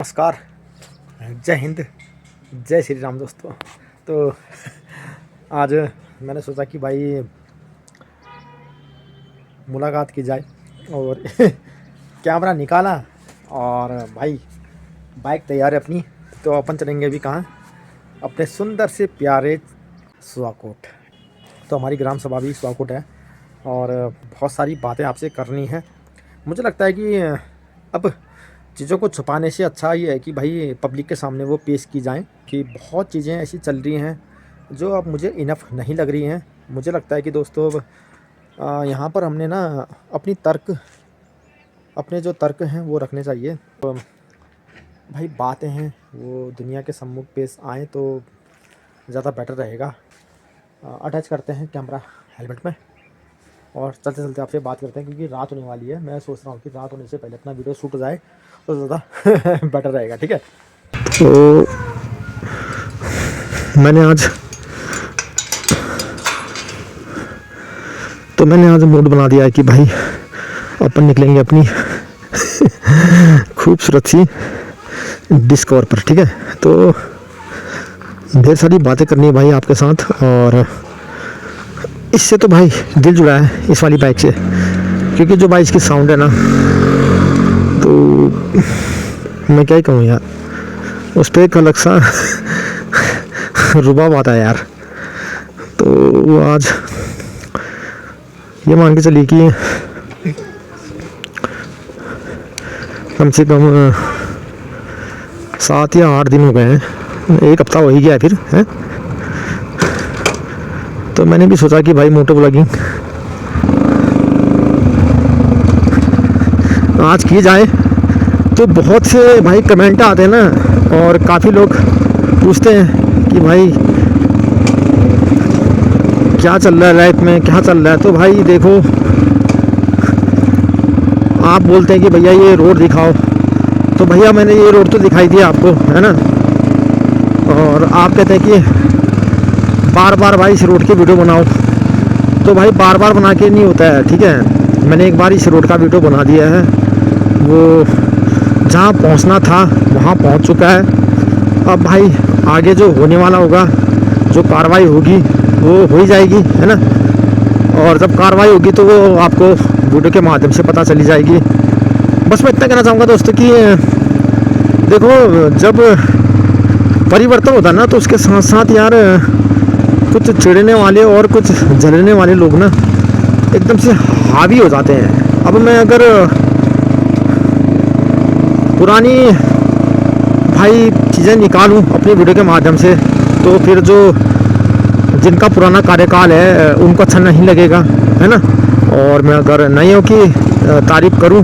नमस्कार, जय हिंद, जय श्री राम दोस्तों। तो आज मैंने सोचा कि भाई मुलाकात की जाए और कैमरा निकाला और भाई बाइक तैयार है अपनी। तो अपन चलेंगे अभी कहाँ, अपने सुंदर से प्यारे सुहाकोट। तो हमारी ग्राम सभा भी सुहाकोट है और बहुत सारी बातें आपसे करनी है। मुझे लगता है कि अब चीज़ों को छुपाने से अच्छा ये है कि भाई पब्लिक के सामने वो पेश की जाएं कि बहुत चीज़ें ऐसी चल रही हैं जो अब मुझे इनफ नहीं लग रही हैं। मुझे लगता है कि दोस्तों अब यहाँ पर हमने ना अपने जो तर्क हैं वो रखने चाहिए। तो भाई बातें हैं वो दुनिया के सम्मुख पेश आएँ तो ज़्यादा बेटर रहेगा। अटैच करते हैं कैमरा हेलमेट में और चलते चलते आपसे बात करते हैं, क्योंकि रात होने वाली है। मैं सोच रहा हूँ कि रात होने से पहले अपना वीडियो शूट हो जाए तो ज़्यादा बेटर रहेगा। ठीक है, तो मैंने आज मूड बना दिया है कि भाई अपन निकलेंगे अपनी खूबसूरत सी डिस्कवर पर। ठीक है, तो ढेर सारी बातें करनी है भाई आपके साथ। और इससे तो भाई दिल जुड़ा है इस वाली बाइक से, क्योंकि जो बाइक की साउंड है ना, तो मैं क्या ही कहूँ यार, उस पर एक अलग सा रुबाब आता है यार। तो आज ये मान के चलिए कि कम से कम 7 या 8 दिन हो गए हैं, 1 हफ्ता हो ही गया है फिर है। तो मैंने भी सोचा कि भाई मोटो ब्लॉगिंग आज की जाए। तो बहुत से भाई कमेंट आते हैं ना, और काफ़ी लोग पूछते हैं कि भाई क्या चल रहा है लाइफ में, क्या चल रहा है। तो भाई देखो, आप बोलते हैं कि भैया ये रोड दिखाओ, तो भैया मैंने ये रोड तो दिखाई दिया आपको, है ना। और आप कहते हैं कि बार बार भाई इस रोड की वीडियो बनाओ, तो भाई बार बार बना के नहीं होता है। ठीक है, मैंने एक बार इस रोड का वीडियो बना दिया है, वो जहाँ पहुँचना था वहाँ पहुँच चुका है। अब भाई आगे जो होने वाला होगा, जो कार्रवाई होगी वो हो ही जाएगी, है ना। और जब कार्रवाई होगी तो वो आपको वीडियो के माध्यम से पता चली जाएगी। बस मैं इतना कहना चाहूँगा दोस्तों कि देखो, जब परिवर्तन होता है ना, तो उसके साथ साथ यार कुछ चिढ़ने वाले और कुछ जलने वाले लोग ना एकदम से हावी हो जाते हैं। अब मैं अगर पुरानी भाई चीज़ें निकालूं अपनी वीडियो के माध्यम से, तो फिर जो जिनका पुराना कार्यकाल है उनको अच्छा नहीं लगेगा, है ना। और मैं अगर नयों की तारीफ करूं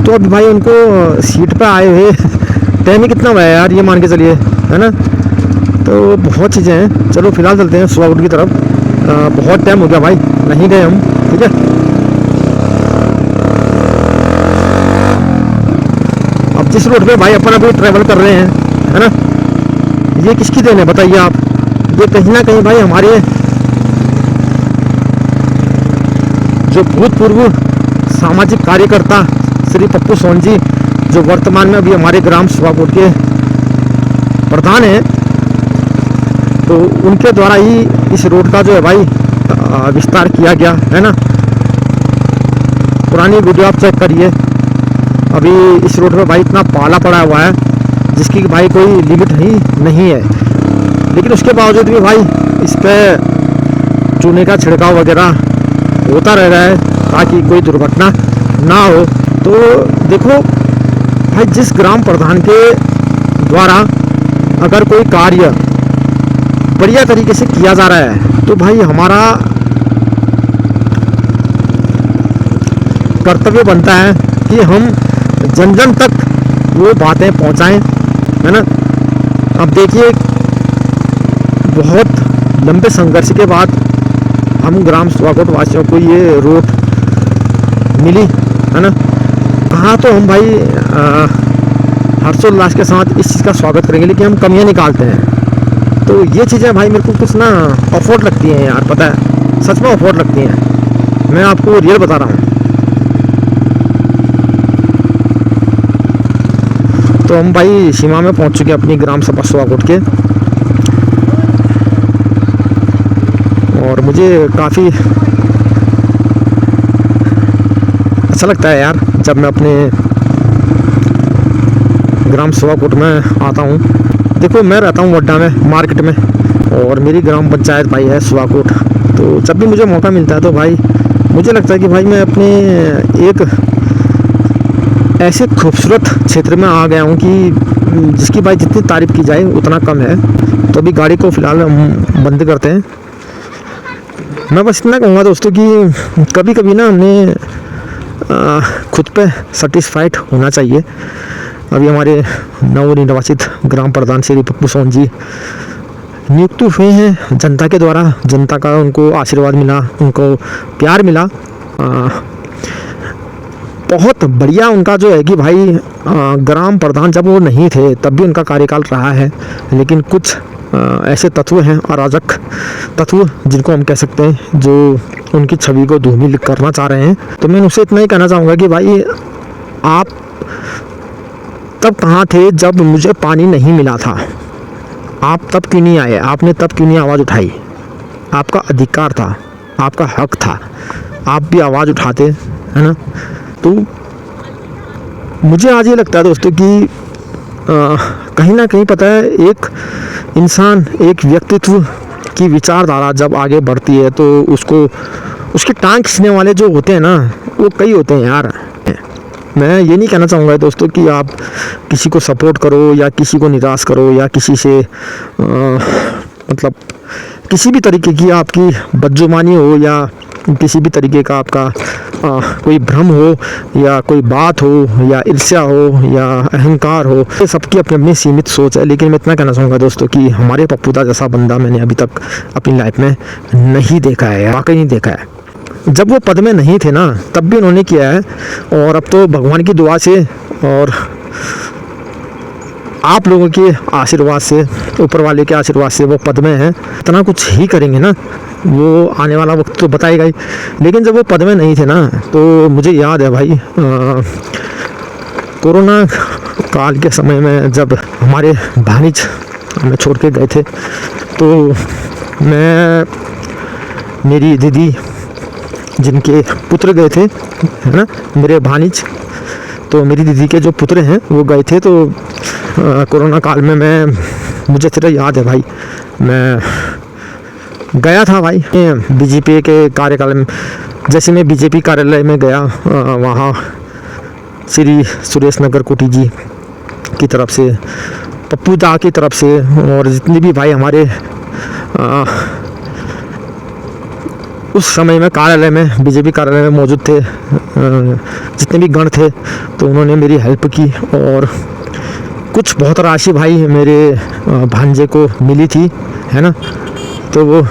तो अब भाई उनको सीट पे आए हुए टाइम ही कितना हुआ है यार, ये मान के चलिए, है ना। तो बहुत चीज़ें हैं। चलो फिलहाल चलते हैं सुहागुट की तरफ। बहुत टाइम हो गया भाई नहीं गए हम। ठीक है, अब जिस रोड पे भाई अपन अभी ट्रैवल कर रहे हैं, है ना, ये किसकी देन है बताइए आप। ये कहीं ना कहीं भाई हमारे जो भूतपूर्व सामाजिक कार्यकर्ता श्री पप्पू सोन जी, जो वर्तमान में अभी हमारे ग्राम सुहागुट के प्रधान हैं, तो उनके द्वारा ही इस रोड का जो है भाई विस्तार किया गया, है ना। पुरानी वीडियो आप चेक करिए, अभी इस रोड पे भाई इतना पाला पड़ा हुआ है जिसकी भाई कोई लिमिट ही नहीं है। लेकिन उसके बावजूद भी भाई इस पर चूने का छिड़काव वगैरह होता रह रहा है ताकि कोई दुर्घटना ना हो। तो देखो भाई, जिस ग्राम प्रधान के द्वारा अगर कोई कार्य बढ़िया तरीके से किया जा रहा है, तो भाई हमारा कर्तव्य बनता है कि हम जन जन तक वो बातें पहुंचाएं, है ना। अब देखिए, बहुत लंबे संघर्ष के बाद हम ग्राम सुहागुट वासियों को ये रोड मिली, है ना। कहाँ तो हम भाई हर्षोल्लास के साथ इस चीज़ का स्वागत करेंगे, लेकिन हम कमियाँ निकालते हैं। तो ये चीज़ें भाई मेरे को कुछ ना अफोर्ड लगती हैं यार, पता है, सच में अफोर्ड लगती हैं। मैं आपको रियल बता रहा हूँ। तो हम भाई सीमा में पहुंच चुके हैं अपनी ग्राम सभा सुवाकोट के। और मुझे काफ़ी अच्छा लगता है यार जब मैं अपने ग्राम सुवाकोट में आता हूँ। देखो मैं रहता हूँ वड्डा में मार्केट में, और मेरी ग्राम पंचायत भाई है सुवाकोट। तो जब भी मुझे मौका मिलता है तो भाई मुझे लगता है कि भाई मैं अपने एक ऐसे खूबसूरत क्षेत्र में आ गया हूँ कि जिसकी भाई जितनी तारीफ़ की जाए उतना कम है। तो अभी गाड़ी को फ़िलहाल हम बंद करते हैं। मैं बस इतना कहूँगा दोस्तों कि कभी कभी ना हमें खुद पे सेटिस्फाइड होना चाहिए। अभी हमारे नवनिर्वाचित ग्राम प्रधान श्री पप्पू सोन जी नियुक्त हुए हैं जनता के द्वारा। जनता का उनको आशीर्वाद मिला, उनको प्यार मिला। बहुत बढ़िया उनका जो है कि भाई ग्राम प्रधान जब वो नहीं थे तब भी उनका कार्यकाल रहा है। लेकिन कुछ ऐसे तत्व हैं, अराजक तत्व जिनको हम कह सकते हैं, जो उनकी छवि को धूमिल करना चाह रहे हैं। तो मैं उनसे इतना ही कहना चाहूँगा कि भाई आप तब कहाँ थे जब मुझे पानी नहीं मिला था? आप तब क्यों नहीं आए? आपने तब क्यों नहीं आवाज़ उठाई? आपका अधिकार था, आपका हक था, आप भी आवाज़ उठाते, है ना। तो मुझे आज ये लगता है दोस्तों कि कहीं ना कहीं पता है, एक इंसान, एक व्यक्तित्व की विचारधारा जब आगे बढ़ती है तो उसको उसकी टांग खींचने वाले जो होते हैं ना, वो कई होते हैं यार। मैं ये नहीं कहना चाहूँगा दोस्तों कि आप किसी को सपोर्ट करो या किसी को निराश करो या किसी से मतलब किसी भी तरीके की आपकी बदजुबानी हो या किसी भी तरीके का आपका कोई भ्रम हो या कोई बात हो या ईर्ष्या हो या अहंकार हो। ये सबकी अपनी अपनी सीमित सोच है। लेकिन मैं इतना कहना चाहूँगा दोस्तों कि हमारे पप्पूदा जैसा बंदा मैंने अभी तक अपनी लाइफ में नहीं देखा है, वाकई नहीं देखा है। जब वो पद में नहीं थे ना तब भी उन्होंने किया है, और अब तो भगवान की दुआ से और आप लोगों के आशीर्वाद से, ऊपर वाले के आशीर्वाद से वो पद में हैं। इतना कुछ ही करेंगे ना, वो आने वाला वक्त तो बताएगा ही। लेकिन जब वो पद में नहीं थे ना तो मुझे याद है भाई कोरोना काल के समय में जब हमारे भानिज हमें छोड़ के गए थे, तो मैं, मेरी दीदी जिनके पुत्र गए थे, है ना, मेरे भानिज, तो मेरी दीदी के जो पुत्र हैं वो गए थे। तो कोरोना काल में मुझे तेरा याद है भाई, मैं गया था भाई बीजेपी के कार्यकाल में। जैसे मैं बीजेपी कार्यालय में गया, वहाँ श्री सुरेश नगर कोटी जी की तरफ से, पप्पू दा की तरफ से, और जितने भी भाई हमारे उस समय में कार्यालय में, बीजेपी कार्यालय में मौजूद थे, जितने भी गण थे, तो उन्होंने मेरी हेल्प की। और कुछ बहुत राशि भाई मेरे भांजे को मिली थी, है ना, तो वो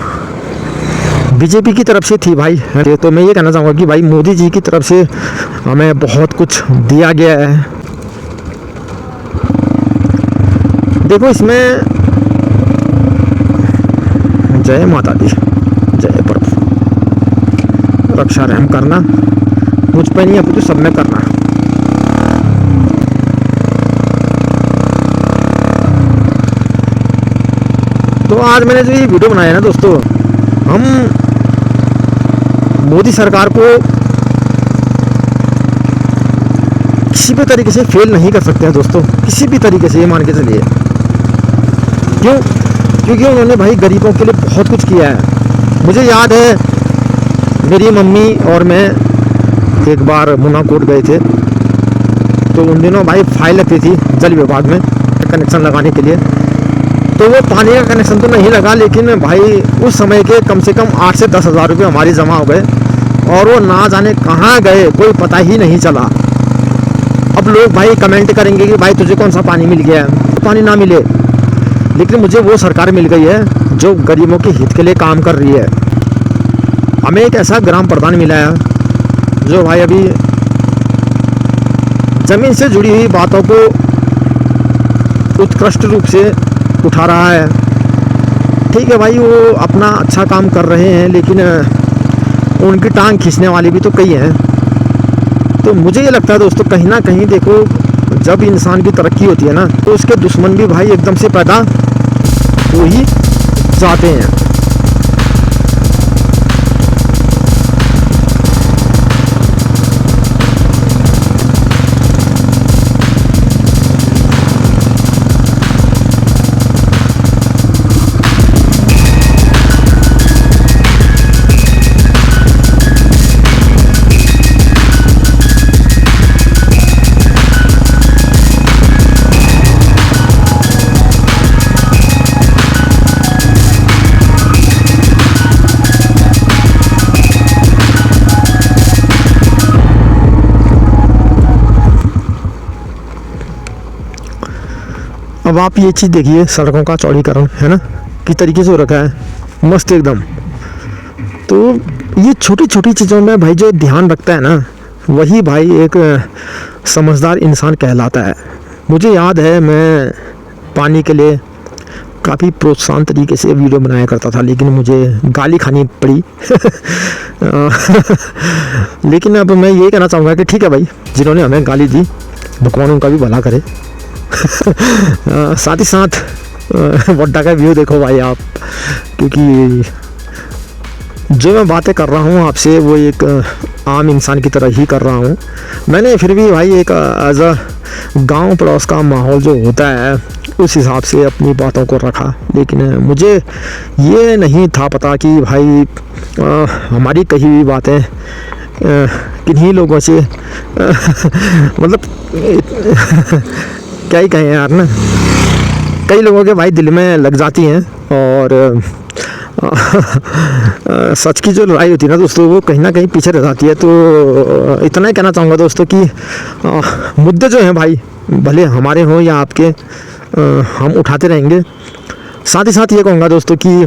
बीजेपी की तरफ से थी भाई। तो मैं ये कहना चाहूँगा कि भाई मोदी जी की तरफ से हमें बहुत कुछ दिया गया है। देखो इसमें जय माता दी, जय प्रभु, रक्षा रहम करना, मुझ पे नहीं अभी तो सब में करना। तो आज मैंने जो ये वीडियो बनाया है ना दोस्तों, हम मोदी सरकार को किसी भी तरीके से फेल नहीं कर सकते हैं दोस्तों, किसी भी तरीके से, ये मान के चलिए। क्यों? क्योंकि उन्होंने भाई गरीबों के लिए बहुत कुछ किया है। मुझे याद है मेरी मम्मी और मैं एक बार मुनाकोट गए थे, तो उन दिनों भाई फाइल लगती थी जल विभाग में कनेक्शन लगाने के लिए। तो वो पानी का कनेक्शन तो नहीं लगा, लेकिन भाई उस समय के कम से कम 8 से 10 हज़ार रुपये हमारी जमा हो गए, और वो ना जाने कहाँ गए, कोई पता ही नहीं चला। अब लोग भाई कमेंट करेंगे कि भाई तुझे कौन सा पानी मिल गया है, पानी ना मिले, लेकिन मुझे वो सरकार मिल गई है जो गरीबों के हित के लिए काम कर रही है। हमें एक ऐसा ग्राम प्रधान मिला है जो भाई अभी ज़मीन से जुड़ी हुई बातों को उत्कृष्ट रूप से उठा रहा है। ठीक है भाई, वो अपना अच्छा काम कर रहे हैं, लेकिन उनकी टांग खींचने वाले भी तो कई हैं। तो मुझे ये लगता है दोस्तों, कहीं ना कहीं देखो, जब इंसान की तरक्की होती है ना तो उसके दुश्मन भी भाई एकदम से पैदा हो ही जाते हैं। अब आप ये चीज़ देखिए, सड़कों का चौड़ीकरण है ना किस तरीके से हो रखा है, मस्त एकदम। तो ये छोटी छोटी चीज़ों में भाई जो ध्यान रखता है ना वही भाई एक समझदार इंसान कहलाता है। मुझे याद है मैं पानी के लिए काफ़ी प्रोत्साहन तरीके से वीडियो बनाया करता था, लेकिन मुझे गाली खानी पड़ी लेकिन अब मैं ये कहना चाहूँगा कि ठीक है भाई, जिन्होंने हमें गाली दी भगवान उनका भी भला करे। साथ ही साथ वड्डा का व्यू देखो भाई आप, क्योंकि जो मैं बातें कर रहा हूँ आपसे वो एक आम इंसान की तरह ही कर रहा हूँ। मैंने फिर भी भाई एक एज अ गाँव पड़ोस का माहौल जो होता है उस हिसाब से अपनी बातों को रखा, लेकिन मुझे ये नहीं था पता कि भाई हमारी कही हुई बातें किन्हीं लोगों से मतलब क्या ही कहें यार ना, कई लोगों के भाई दिल में लग जाती हैं। और सच की जो लड़ाई होती है ना दोस्तों वो कहीं ना कहीं पीछे रह जाती है। तो इतना ही कहना चाहूँगा दोस्तों कि मुद्दे जो हैं भाई भले हमारे हों या आपके, हम उठाते रहेंगे। साथ ही साथ ये कहूँगा दोस्तों कि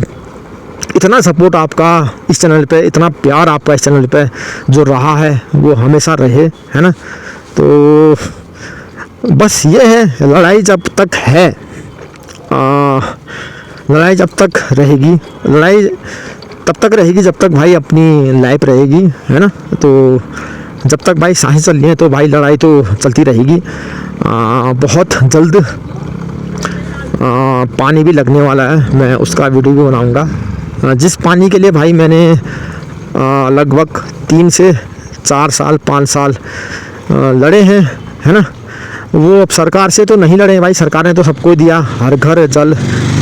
इतना सपोर्ट आपका इस चैनल पे, इतना प्यार आपका इस चैनल पे जो रहा है वो हमेशा रहे, है ना। तो बस ये है, लड़ाई जब तक है, लड़ाई जब तक रहेगी, लड़ाई तब तक रहेगी जब तक भाई अपनी लाइफ रहेगी, है ना। तो जब तक भाई सांसें चल रही हैं तो भाई लड़ाई तो चलती रहेगी। बहुत जल्द पानी भी लगने वाला है, मैं उसका वीडियो भी बनाऊंगा। जिस पानी के लिए भाई मैंने लगभग 3 से 4 साल 5 साल लड़े हैं, है ना, वो अब सरकार से तो नहीं लड़े भाई, सरकार ने तो सबको दिया, हर घर जल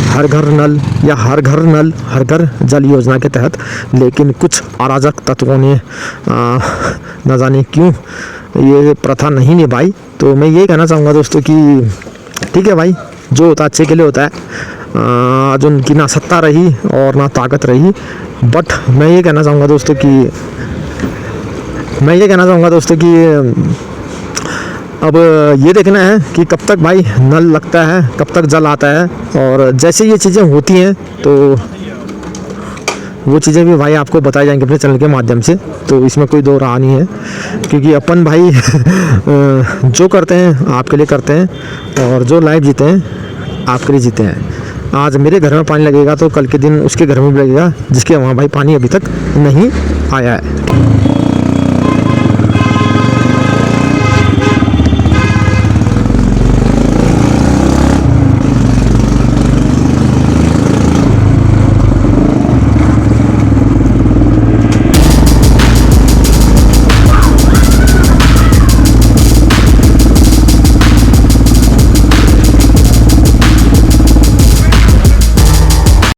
हर घर नल या हर घर नल हर घर जल योजना के तहत। लेकिन कुछ अराजक तत्वों ने न जाने क्यों ये प्रथा नहीं निभाई। तो मैं ये कहना चाहूँगा दोस्तों कि ठीक है भाई, जो होता अच्छे के लिए होता है। आज उनकी ना सत्ता रही और ना ताकत रही, बट मैं ये कहना चाहूँगा दोस्तों कि अब ये देखना है कि कब तक भाई नल लगता है, कब तक जल आता है। और जैसे ये चीज़ें होती हैं तो वो चीज़ें भी भाई आपको बताई जाएंगी अपने चैनल के माध्यम से। तो इसमें कोई दो राह नहीं है, क्योंकि अपन भाई जो करते हैं आपके लिए करते हैं, और जो लाइफ जीते हैं आपके लिए जीते हैं। आज मेरे घर में पानी लगेगा तो कल के दिन उसके घर में भी लगेगा जिसके वहाँ भाई पानी अभी तक नहीं आया है।